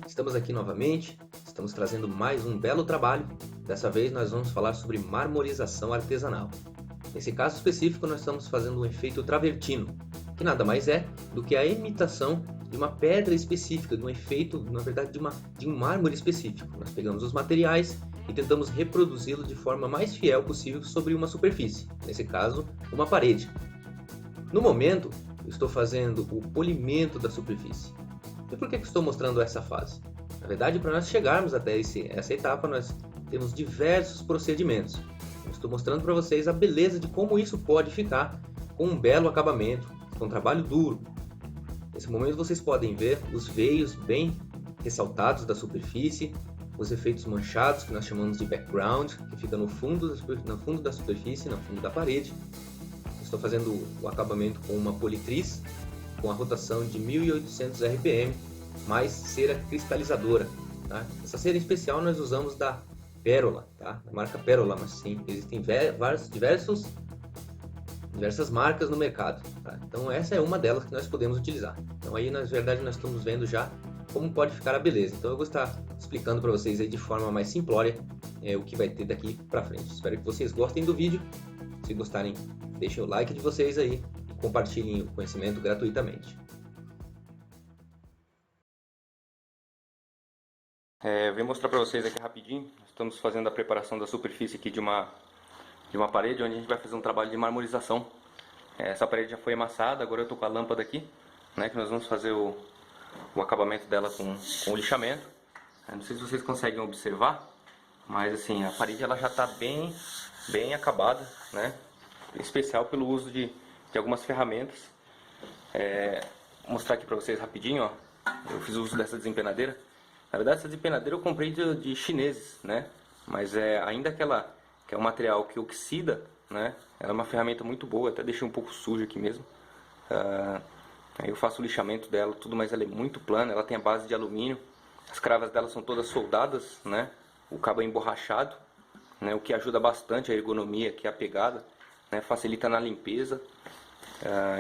Estamos aqui novamente, estamos trazendo mais um belo trabalho. Dessa vez nós vamos falar sobre marmorização artesanal. Nesse caso específico nós estamos fazendo um efeito travertino, que nada mais é do que a imitação de uma pedra específica, de um efeito, na verdade de um mármore específico. Nós pegamos os materiais e tentamos reproduzi-lo de forma mais fiel possível sobre uma superfície, nesse caso uma parede. No momento eu estou fazendo o polimento da superfície. E por que estou mostrando essa fase? Na verdade, para nós chegarmos até essa etapa, nós temos diversos procedimentos. Eu estou mostrando para vocês a beleza de como isso pode ficar com um belo acabamento, com um trabalho duro. Nesse momento vocês podem ver os veios bem ressaltados da superfície, os efeitos manchados, que nós chamamos de background, que fica no fundo da superfície, no fundo da parede. Estou fazendo o acabamento com uma politriz, com a rotação de 1800 RPM, mais cera cristalizadora. Tá? Essa cera em especial nós usamos da Pérola, tá? Da marca Pérola, mas sim, existem diversas marcas no mercado. Tá? Então essa é uma delas que nós podemos utilizar. Então aí na verdade nós estamos vendo já como pode ficar a beleza. Então eu vou estar explicando para vocês aí de forma mais simplória o que vai ter daqui para frente. Espero que vocês gostem do vídeo. Se gostarem, deixem o like de vocês aí. Compartilhem o conhecimento gratuitamente. Eu vim mostrar para vocês aqui rapidinho. Estamos fazendo a preparação da superfície aqui de uma parede, onde a gente vai fazer um trabalho de marmorização. Essa parede já foi amassada, agora eu estou com a lâmpada aqui, né, que nós vamos fazer o acabamento dela com o lixamento. Não sei se vocês conseguem observar, mas assim, a parede ela já está bem acabada, né, em especial pelo uso de algumas ferramentas. Vou mostrar aqui para vocês rapidinho, ó. Eu fiz uso dessa desempenadeira. Na verdade, essa desempenadeira eu comprei de chineses, né? Mas ainda que é um material que oxida, né? Ela é uma ferramenta muito boa. Até deixei um pouco suja aqui mesmo. Aí eu faço o lixamento dela, tudo, mas ela é muito plana. Ela tem a base de alumínio. As cravas dela são todas soldadas, né? O cabo é emborrachado, né? O que ajuda bastante a ergonomia, que é a pegada, né? Facilita na limpeza.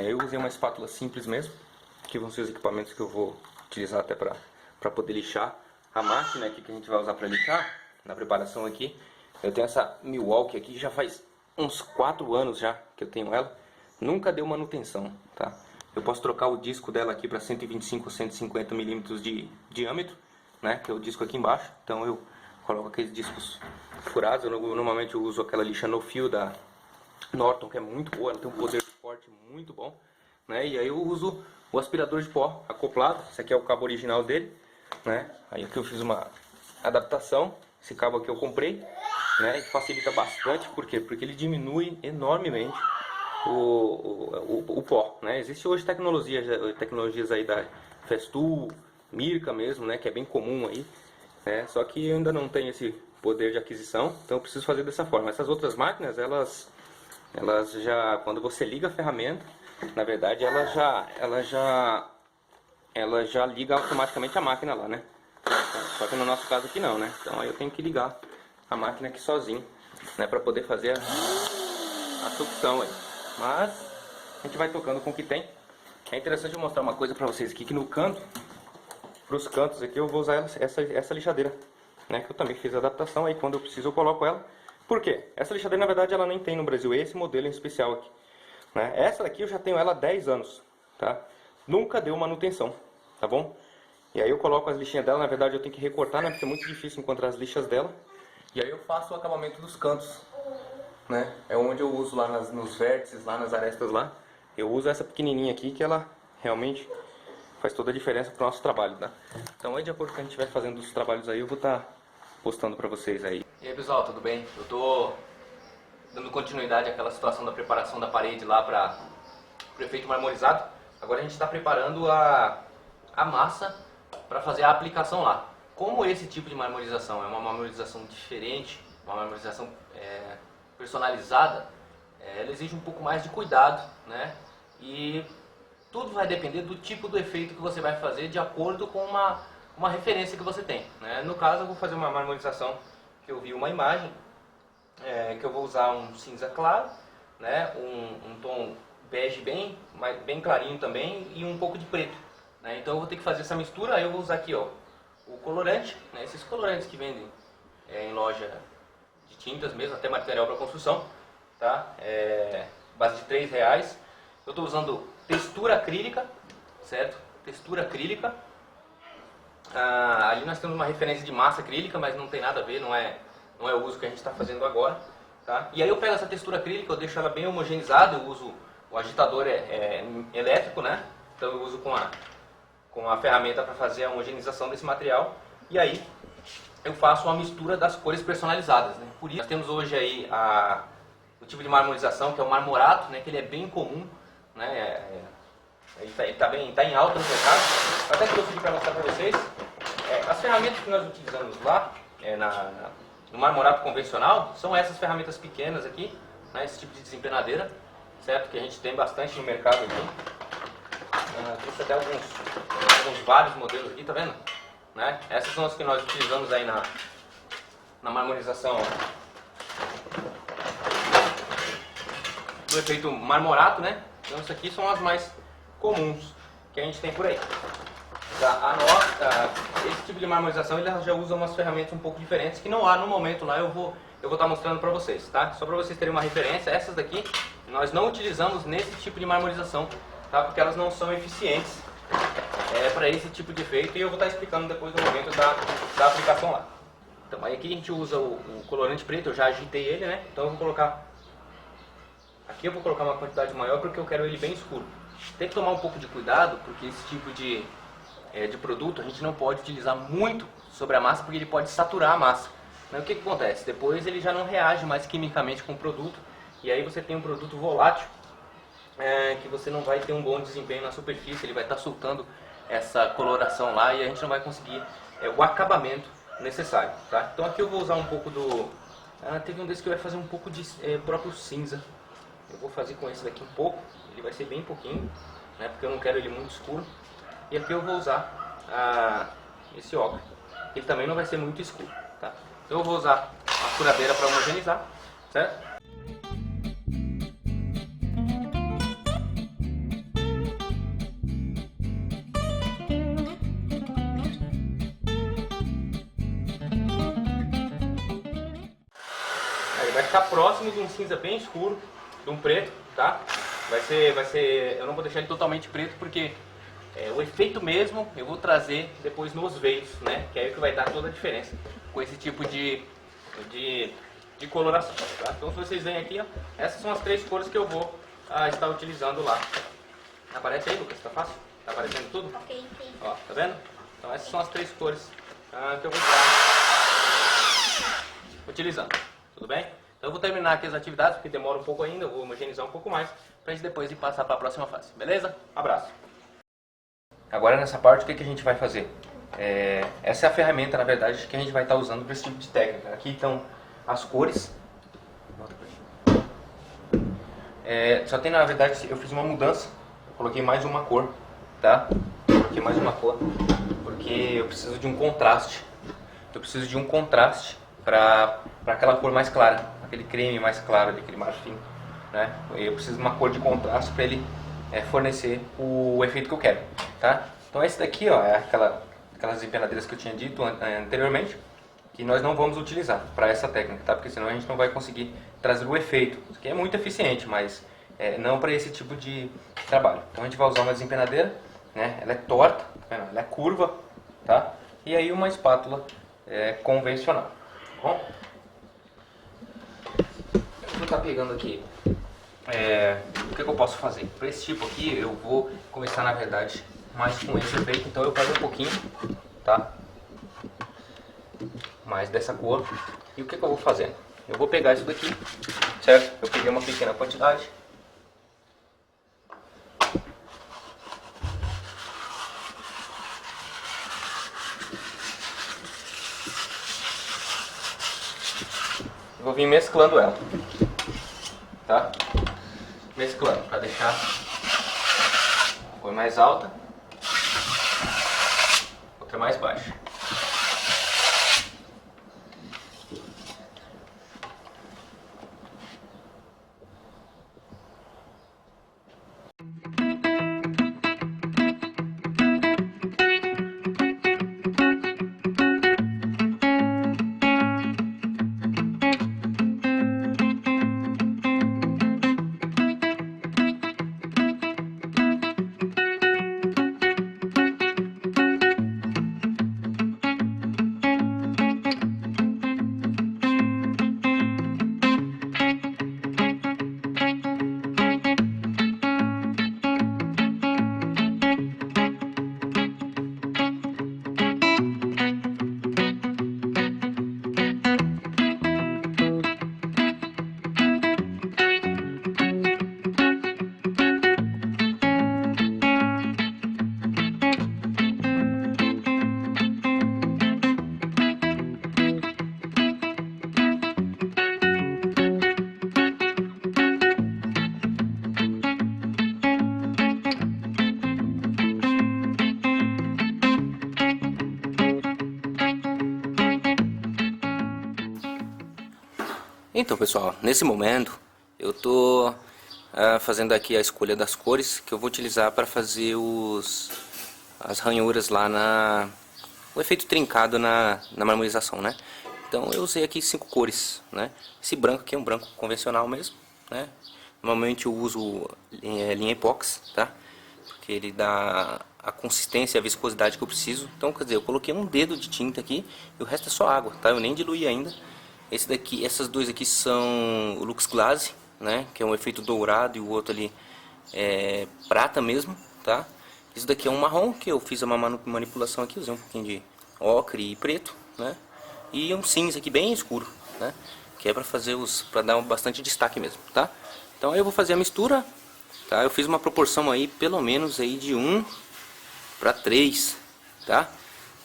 Eu usei uma espátula simples mesmo, que vão ser os equipamentos que eu vou utilizar até para poder lixar. A máquina aqui que a gente vai usar para lixar, na preparação aqui, eu tenho essa Milwaukee aqui, já faz uns 4 anos já que eu tenho ela, nunca deu manutenção, tá? Eu posso trocar o disco dela aqui para 125 ou 150 milímetros de diâmetro, né, que é o disco aqui embaixo. Então eu coloco aqueles discos furados. Normalmente eu uso aquela lixa no fio da Norton, que é muito boa, ela tem um poder de corte muito bom, né? E aí eu uso o aspirador de pó acoplado. Esse aqui é o cabo original dele, né? Aí aqui eu fiz uma adaptação. Esse cabo aqui eu comprei, né? E facilita bastante. Por quê? Porque ele diminui enormemente o pó, né? Existe hoje tecnologias aí da Festool, Mirka mesmo, né? Que é bem comum aí, né? Só que eu ainda não tenho esse poder de aquisição, então eu preciso fazer dessa forma. Essas outras máquinas, elas já, quando você liga a ferramenta, na verdade ela já liga automaticamente a máquina lá, né? Só que no nosso caso aqui não, né? Então aí eu tenho que ligar a máquina aqui sozinho, né? Para poder fazer a sucção aí. Mas a gente vai tocando com o que tem. É interessante eu mostrar uma coisa para vocês aqui, que no canto, para os cantos aqui eu vou usar essa lixadeira, né? Que eu também fiz a adaptação, aí quando eu preciso eu coloco ela. Por quê? Essa lixadeira na verdade ela nem tem no Brasil, esse modelo em especial aqui, né? Essa daqui eu já tenho ela há 10 anos, tá? Nunca deu manutenção, tá bom? E aí eu coloco as lixinhas dela, na verdade eu tenho que recortar, né? Porque é muito difícil encontrar as lixas dela. E aí eu faço o acabamento dos cantos, né? É onde eu uso lá nos vértices, lá nas arestas lá. Eu uso essa pequenininha aqui, que ela realmente faz toda a diferença pro nosso trabalho, tá? Então aí de acordo com o que a gente vai fazendo os trabalhos aí, eu vou estar postando pra vocês aí. E aí pessoal, tudo bem? Eu tô dando continuidade àquela situação da preparação da parede lá para o efeito marmorizado. Agora a gente está preparando a massa para fazer a aplicação lá. Como esse tipo de marmorização é uma marmorização diferente, uma marmorização personalizada, ela exige um pouco mais de cuidado, né? E tudo vai depender do tipo do efeito que você vai fazer de acordo com uma referência que você tem, né? No caso eu vou fazer uma marmorização que eu vi uma imagem, que eu vou usar um cinza claro, né? Um tom bege bem clarinho também e um pouco de preto, né? Então eu vou ter que fazer essa mistura. Aí eu vou usar aqui, ó, o colorante, né? Esses colorantes que vendem em loja de tintas mesmo, até material para construção, tá? Base de R$3. Eu estou usando textura acrílica, certo? Textura acrílica. Ali nós temos uma referência de massa acrílica, mas não tem nada a ver, não é o uso que a gente está fazendo agora, tá? E aí eu pego essa textura acrílica, eu deixo ela bem homogeneizada, eu uso o agitador elétrico, né? Então eu uso com a ferramenta para fazer a homogeneização desse material, e aí eu faço uma mistura das cores personalizadas, né? Por isso nós temos hoje aí o tipo de marmorização, que é o marmorato, né? Que ele é bem comum, né? Ele tá em alta no mercado. Eu até trouxe aqui para mostrar para vocês. As ferramentas que nós utilizamos lá, no marmorato convencional, são essas ferramentas pequenas aqui, né? Esse tipo de desempenadeira, certo? Que a gente tem bastante no mercado aqui. Trouxe até vários modelos aqui, tá vendo? Né? Essas são as que nós utilizamos aí na marmorização do efeito marmorato, né? Então essas aqui são as mais comuns que a gente tem por aí. Esse tipo de marmorização ele já usa umas ferramentas um pouco diferentes que não há no momento lá, eu vou estar mostrando para vocês, tá? Só para vocês terem uma referência, essas daqui nós não utilizamos nesse tipo de marmorização, tá? Porque elas não são eficientes para esse tipo de efeito, e eu vou estar explicando depois no momento da aplicação lá. Então aí aqui a gente usa o colorante preto, eu já agitei ele, né? Então eu vou colocar, aqui eu vou colocar uma quantidade maior porque eu quero ele bem escuro. Tem que tomar um pouco de cuidado, porque esse tipo de produto a gente não pode utilizar muito sobre a massa, porque ele pode saturar a massa. Mas o que acontece? Depois ele já não reage mais quimicamente com o produto, e aí você tem um produto volátil, que você não vai ter um bom desempenho na superfície, ele vai estar soltando essa coloração lá e a gente não vai conseguir o acabamento necessário, tá? Então aqui eu vou usar um pouco teve um desses que vai fazer um pouco de próprio cinza. Eu vou fazer com esse daqui um pouco, ele vai ser bem pouquinho, né? Porque eu não quero ele muito escuro. E aqui eu vou usar esse ocre, ele também não vai ser muito escuro, tá? Então eu vou usar a furadeira para homogeneizar, certo? Ele vai ficar próximo de um cinza bem escuro, de um preto, tá? Vai ser, eu não vou deixar ele totalmente preto porque o efeito mesmo eu vou trazer depois nos veios, né? Que é aí que vai dar toda a diferença com esse tipo de coloração, tá? Então se vocês veem aqui, ó, essas são as 3 cores que eu vou estar utilizando lá. Aparece aí, Lucas? Tá fácil? Tá aparecendo tudo? Ok, sim. Ó, tá vendo? Então essas são as 3 cores que eu vou estar utilizando. Tudo bem? Então eu vou terminar aqui as atividades, porque demora um pouco ainda, eu vou homogeneizar um pouco mais, pra gente depois ir passar para a próxima fase. Beleza? Abraço! Agora nessa parte, o que a gente vai fazer? Essa é a ferramenta, na verdade, que a gente vai estar usando para esse tipo de técnica. Aqui estão as cores. Só tem, na verdade, eu fiz uma mudança. Eu coloquei mais uma cor, tá? Coloquei mais uma cor, porque eu preciso de um contraste. Eu preciso de um contraste para aquela cor mais clara, aquele creme mais claro, aquele marfim, né? Eu preciso de uma cor de contraste para ele fornecer o efeito que eu quero, tá? Então esse daqui, ó, é aquelas empenadeiras que eu tinha dito anteriormente, que nós não vamos utilizar para essa técnica, tá? Porque senão a gente não vai conseguir trazer o efeito. Isso aqui é muito eficiente, mas não para esse tipo de trabalho. Então a gente vai usar uma desempenadeira, né? Ela é torta, tá vendo? Ela é curva, tá? E aí uma espátula convencional, tá bom? Eu vou estar pegando aqui. O que eu posso fazer? Para esse tipo aqui eu vou começar, na verdade, mais com esse efeito, então eu pego um pouquinho, tá? Mais dessa cor. E o que eu vou fazer? Eu vou pegar isso daqui, certo? Eu peguei uma pequena quantidade. Eu vou vir mesclando ela, tá? Mesclando para deixar a cor mais alta, outra mais baixa. Então, pessoal, nesse momento eu tô fazendo aqui a escolha das cores que eu vou utilizar para fazer as ranhuras lá o efeito trincado na marmorização, né? Então eu usei aqui 5 cores, né? Esse branco aqui é um branco convencional mesmo, né? Normalmente eu uso linha epóxi, tá? Porque ele dá a consistência e a viscosidade que eu preciso. Então, quer dizer, eu coloquei um dedo de tinta aqui e o resto é só água, tá? Eu nem diluí ainda. Essas duas aqui são o Lux Glaze, né? Que é um efeito dourado, e o outro ali é prata mesmo, tá? Isso daqui é um marrom, que eu fiz uma manipulação aqui, usei um pouquinho de ocre e preto, né? E um cinza aqui bem escuro, né? Que é para fazer para dar bastante destaque mesmo, tá? Então aí eu vou fazer a mistura, tá? Eu fiz uma proporção aí, pelo menos aí de 1 para 3, tá?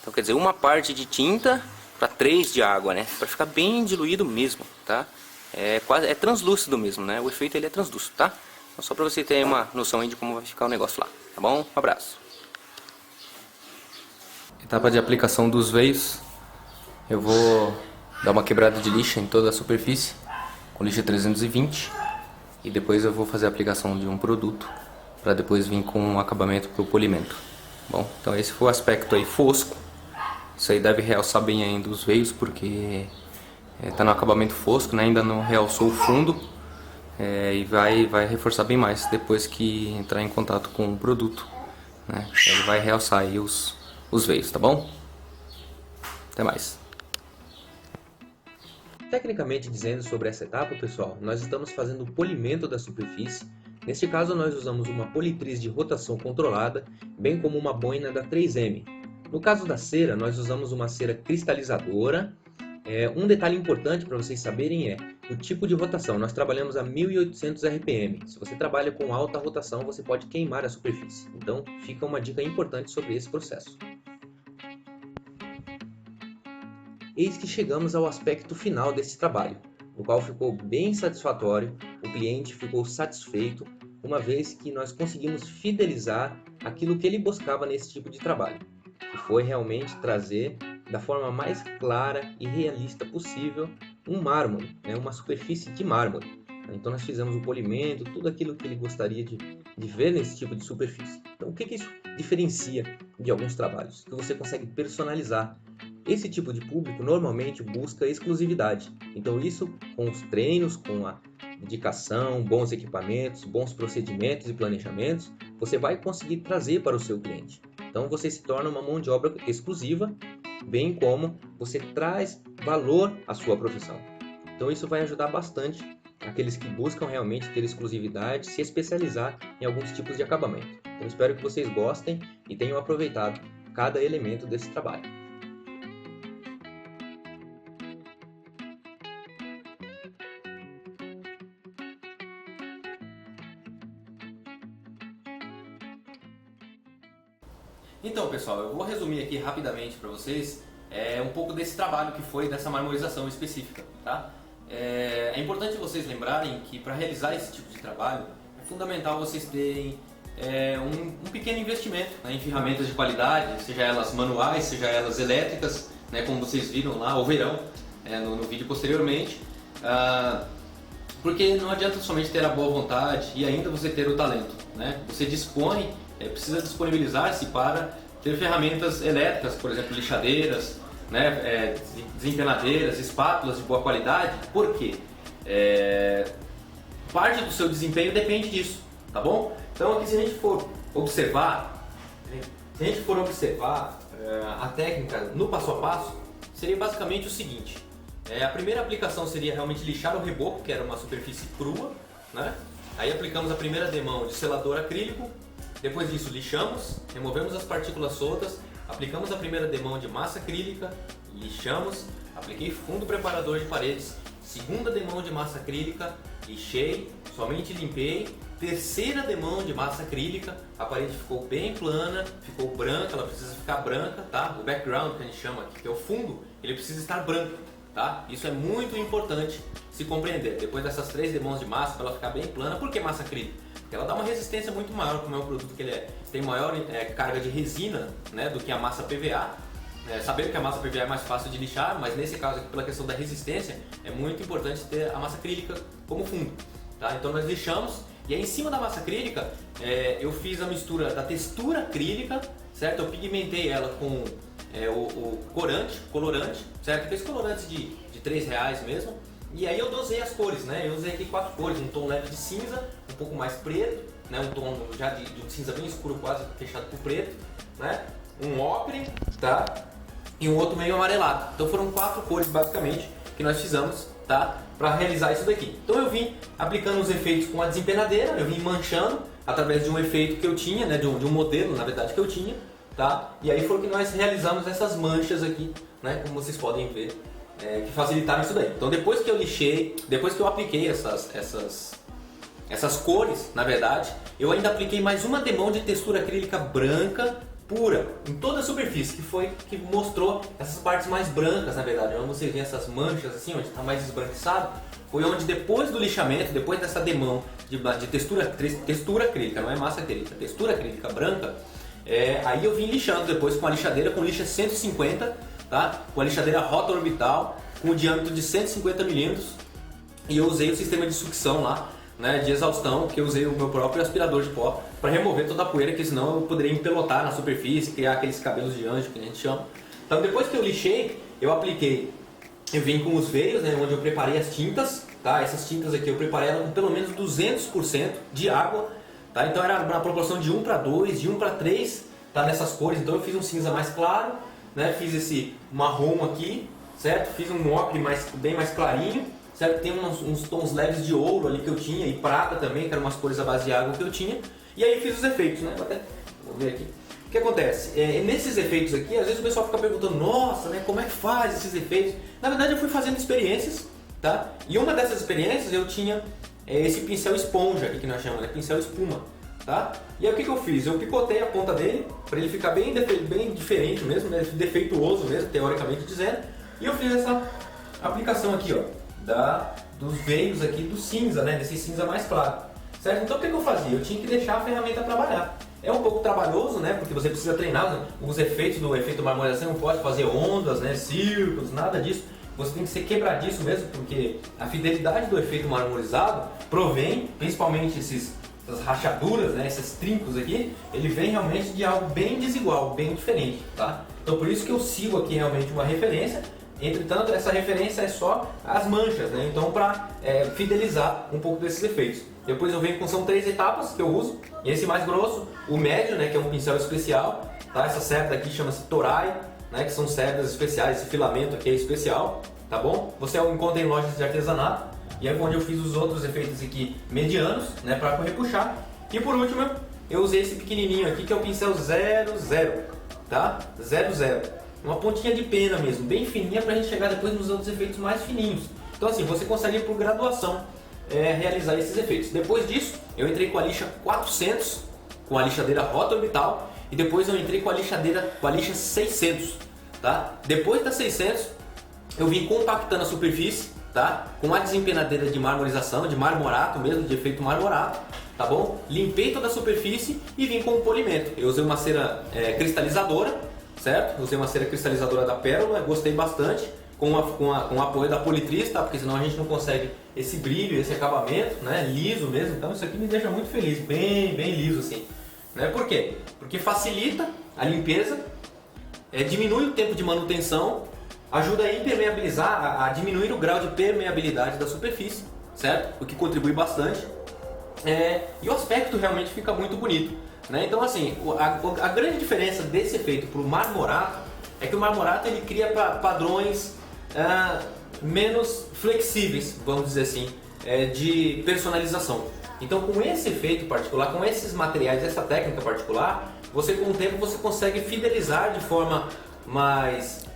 Então quer dizer, uma parte de tinta para 3 de água, né? Para ficar bem diluído mesmo, tá? É translúcido mesmo, né? O efeito ele é translúcido, tá? Então, só para você ter uma noção aí de como vai ficar o negócio lá, tá bom? Um abraço. Etapa de aplicação dos veios. Eu vou dar uma quebrada de lixa em toda a superfície com lixa 320 e depois eu vou fazer a aplicação de um produto para depois vir com um acabamento para o polimento. Bom, então esse foi o aspecto aí fosco. Isso aí deve realçar bem ainda os veios porque tá no acabamento fosco, né? Ainda não realçou o fundo, e vai reforçar bem mais depois que entrar em contato com o produto, né? Ele vai realçar aí os veios, tá bom? Até mais. Tecnicamente dizendo sobre essa etapa, pessoal, nós estamos fazendo o polimento da superfície. Neste caso, nós usamos uma politriz de rotação controlada, bem como uma boina da 3M. No caso da cera, nós usamos uma cera cristalizadora. Um detalhe importante para vocês saberem é o tipo de rotação. Nós trabalhamos a 1800 RPM. Se você trabalha com alta rotação, você pode queimar a superfície. Então, fica uma dica importante sobre esse processo. Eis que chegamos ao aspecto final desse trabalho, o qual ficou bem satisfatório, o cliente ficou satisfeito, uma vez que nós conseguimos fidelizar aquilo que ele buscava nesse tipo de trabalho, que foi realmente trazer da forma mais clara e realista possível um mármore, né, uma superfície de mármore. Então nós fizemos o polimento, tudo aquilo que ele gostaria de ver nesse tipo de superfície. Então o que isso diferencia de alguns trabalhos? Que você consegue personalizar. Esse tipo de público normalmente busca exclusividade. Então isso, com os treinos, com a dedicação, bons equipamentos, bons procedimentos e planejamentos, você vai conseguir trazer para o seu cliente. Então você se torna uma mão de obra exclusiva, bem como você traz valor à sua profissão. Então isso vai ajudar bastante aqueles que buscam realmente ter exclusividade, se especializar em alguns tipos de acabamento. Então espero que vocês gostem e tenham aproveitado cada elemento desse trabalho. Então, pessoal, eu vou resumir aqui rapidamente para vocês um pouco desse trabalho que foi dessa marmorização específica, tá? É importante vocês lembrarem que para realizar esse tipo de trabalho é fundamental vocês terem um pequeno investimento, né, em ferramentas de qualidade, seja elas manuais, seja elas elétricas, né, como vocês viram lá, ou verão no vídeo posteriormente, porque não adianta somente ter a boa vontade e ainda você ter o talento, né? Você precisa disponibilizar-se para ter ferramentas elétricas, por exemplo, lixadeiras, né, desempenadeiras, espátulas de boa qualidade. Por quê? Parte do seu desempenho depende disso, tá bom? Então aqui se a gente for observar a técnica no passo a passo, seria basicamente o seguinte. A primeira aplicação seria realmente lixar o reboco, que era uma superfície crua, né? Aí aplicamos a primeira demão de selador acrílico. Depois disso lixamos, removemos as partículas soltas, aplicamos a primeira demão de massa acrílica, lixamos, apliquei fundo preparador de paredes, segunda demão de massa acrílica, lixei, somente limpei, terceira demão de massa acrílica, a parede ficou bem plana, ficou branca, ela precisa ficar branca, tá? O background que a gente chama aqui, que é o fundo, ele precisa estar branco, tá? Isso é muito importante se compreender. Depois dessas 3 demãos de massa, para ela ficar bem plana, por que massa acrílica? Porque ela dá uma resistência muito maior, como é um produto que ele tem maior carga de resina, né, do que a massa PVA, Sabendo que a massa PVA é mais fácil de lixar, mas nesse caso aqui, pela questão da resistência, é muito importante ter a massa acrílica como fundo. Tá? Então nós lixamos, e aí em cima da massa acrílica eu fiz a mistura da textura acrílica, certo? Eu pigmentei ela com o colorante, certo? Esse colorante de R$3 mesmo. E aí eu dosei as cores, né? Eu usei aqui 4 cores, um tom leve de cinza, um pouco mais preto, né? Um tom já de um cinza bem escuro, quase fechado por preto, né? Um ocre, tá? E um outro meio amarelado. Então foram 4 cores basicamente que nós fizemos, tá? Para realizar isso daqui. Então eu vim aplicando os efeitos com a desempenadeira, eu vim manchando através de um efeito que eu tinha, né? De um modelo, na verdade, que eu tinha, tá? E aí foi que nós realizamos essas manchas aqui, né? Como vocês podem ver, que facilitaram isso daí. Então depois que eu lixei, depois que eu apliquei essas cores, na verdade, eu ainda apliquei mais uma demão de textura acrílica branca pura em toda a superfície, que mostrou essas partes mais brancas, na verdade. Onde você vê essas manchas assim, onde está mais esbranquiçado, foi onde depois do lixamento, depois dessa demão de textura acrílica, não é massa acrílica, textura acrílica branca, aí eu vim lixando depois com a lixadeira, com lixa 150, tá? Com a lixadeira rota orbital, com o diâmetro de 150 mm, e eu usei o sistema de sucção lá, né, de exaustão, que eu usei o meu próprio aspirador de pó para remover toda a poeira, que senão eu poderia empelotar na superfície, criar aqueles cabelos de anjo que a gente chama. Então depois que eu lixei, eu vim com os veios, né, onde eu preparei as tintas, tá? Essas tintas aqui eu preparei ela com pelo menos 200% de água, tá? Então era na proporção de 1:2, de 1:3, tá? Nessas cores. Então eu fiz um cinza mais claro, né? Fiz esse marrom aqui, certo? Fiz um ocre bem mais clarinho, certo? Tem uns tons leves de ouro ali que eu tinha, e prata também, que eram umas cores à base de água que eu tinha. E aí fiz os efeitos, né? Vou ver aqui. O que acontece? Nesses efeitos aqui, às vezes o pessoal fica perguntando, nossa, né, como é que faz esses efeitos? Na verdade eu fui fazendo experiências, tá? E uma dessas experiências eu tinha esse pincel esponja aqui que nós chamamos, né? Pincel espuma, tá? E aí o que eu fiz? Eu picotei a ponta dele, para ele ficar bem diferente mesmo, né? Defeituoso mesmo, teoricamente dizendo. E eu fiz essa aplicação aqui, ó, dos veios aqui do cinza, né? Desse cinza mais claro, certo? Então o que eu fazia? Eu tinha que deixar a ferramenta trabalhar. É um pouco trabalhoso, né? Porque você precisa treinar, né? Os efeitos do efeito marmorização, não pode fazer ondas, né? Círculos, nada disso. Você tem que ser quebradiço mesmo, porque a fidelidade do efeito marmorizado provém, principalmente essas rachaduras, né? Esses trincos aqui, ele vem realmente de algo bem desigual, bem diferente, tá? Então por isso que eu sigo aqui realmente uma referência. Entretanto, essa referência é só as manchas, né? Então, para fidelizar um pouco desses efeitos. Depois eu venho com, são 3 etapas que eu uso. Esse mais grosso, o médio, né? Que é um pincel especial, tá? Essa cerda aqui chama-se Toray, né? Que são cerdas especiais, esse filamento aqui é especial, tá bom? Você encontra em lojas de artesanato. E é onde eu fiz os outros efeitos aqui medianos, né? Para repuxar. E por último, eu usei esse pequenininho aqui, que é o pincel 00, tá? 00. Uma pontinha de pena mesmo, bem fininha, para a gente chegar depois nos outros efeitos mais fininhos. Então assim, você consegue por graduação realizar esses efeitos. Depois disso, eu entrei com a lixa 400, com a lixadeira rota orbital, e depois eu entrei com a lixa 600, tá? Depois da 600, eu vim compactando a superfície, tá? Com a desempenadeira de marmorização, de marmorato mesmo, de efeito marmorato, tá bom? Limpei toda a superfície e vim com o polimento. Eu usei uma cera cristalizadora, certo? Usei uma cera cristalizadora da Pérola, gostei bastante, com o apoio da Politriz, tá? Porque senão a gente não consegue esse brilho, esse acabamento, né? Liso mesmo. Então isso aqui me deixa muito feliz, bem liso assim, né? Por quê? Porque facilita a limpeza, diminui o tempo de manutenção, ajuda a impermeabilizar, a diminuir o grau de permeabilidade da superfície, certo? O que contribui bastante. E o aspecto realmente fica muito bonito, né? Então assim, a grande diferença desse efeito para o marmorato é que o marmorato ele cria padrões menos flexíveis, vamos dizer assim, de personalização. Então com esse efeito particular, com esses materiais, essa técnica particular, você com o tempo você consegue fidelizar de forma mais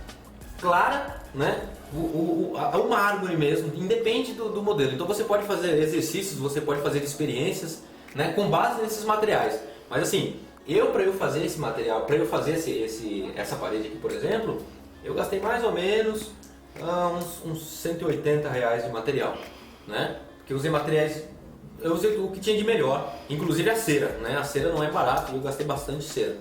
clara, né? O mármore mesmo, independe do modelo. Então você pode fazer exercícios, você pode fazer experiências, né, com base nesses materiais. Mas assim, para eu fazer esse material, para eu fazer essa parede aqui, por exemplo, eu gastei mais ou menos uns R$180 de material, né? Porque eu usei materiais, eu usei o que tinha de melhor, inclusive a cera, né? A cera não é barata e eu gastei bastante cera.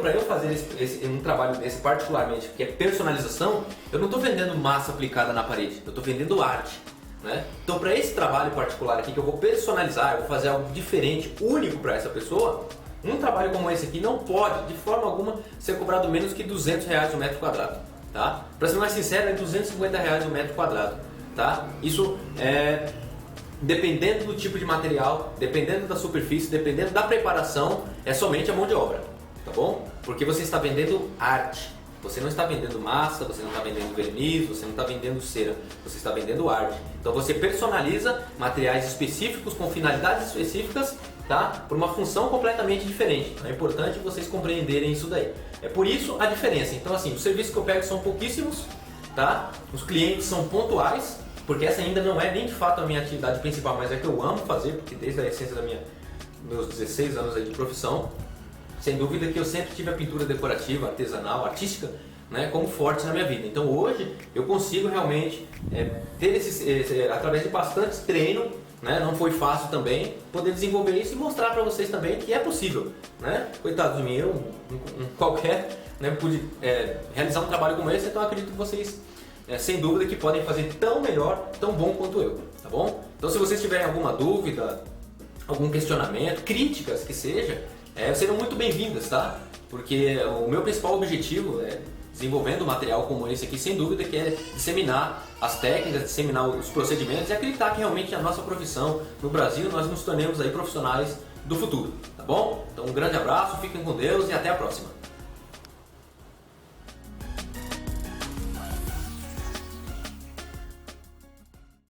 para eu fazer um trabalho desse particularmente, que é personalização, eu não estou vendendo massa aplicada na parede, eu estou vendendo arte. Né? Então, para esse trabalho particular aqui, que eu vou personalizar, eu vou fazer algo diferente, único para essa pessoa, um trabalho como esse aqui não pode, de forma alguma, ser cobrado menos que R$200 o metro quadrado. Tá? Para ser mais sincero, é R$250 o metro quadrado. Tá? Isso é... dependendo do tipo de material, dependendo da superfície, dependendo da preparação, é somente a mão de obra, tá bom? Porque você está vendendo arte, você não está vendendo massa, você não está vendendo verniz, você não está vendendo cera, você está vendendo arte. Então você personaliza materiais específicos com finalidades específicas, tá? Por uma função completamente diferente. Então é importante vocês compreenderem isso daí. É por isso a diferença. Então assim, os serviços que eu pego são pouquíssimos, tá? Os clientes são pontuais, porque essa ainda não é nem de fato a minha atividade principal, mas é que eu amo fazer, porque desde a essência meus 16 anos aí de profissão, sem dúvida que eu sempre tive a pintura decorativa, artesanal, artística, né, como forte na minha vida. Então hoje eu consigo realmente ter através de bastante treino, né, não foi fácil também, poder desenvolver isso e mostrar para vocês também que é possível. Né? Coitado de mim, eu qualquer pude realizar um trabalho como esse, então eu acredito que vocês sem dúvida que podem fazer tão melhor, tão bom quanto eu, tá bom? Então se vocês tiverem alguma dúvida, algum questionamento, críticas que seja, serão muito bem-vindas, tá? Porque o meu principal objetivo desenvolvendo um material como esse aqui, sem dúvida, que é disseminar as técnicas, disseminar os procedimentos e acreditar que realmente a nossa profissão no Brasil, nós nos tornemos aí profissionais do futuro, tá bom? Então um grande abraço, fiquem com Deus e até a próxima!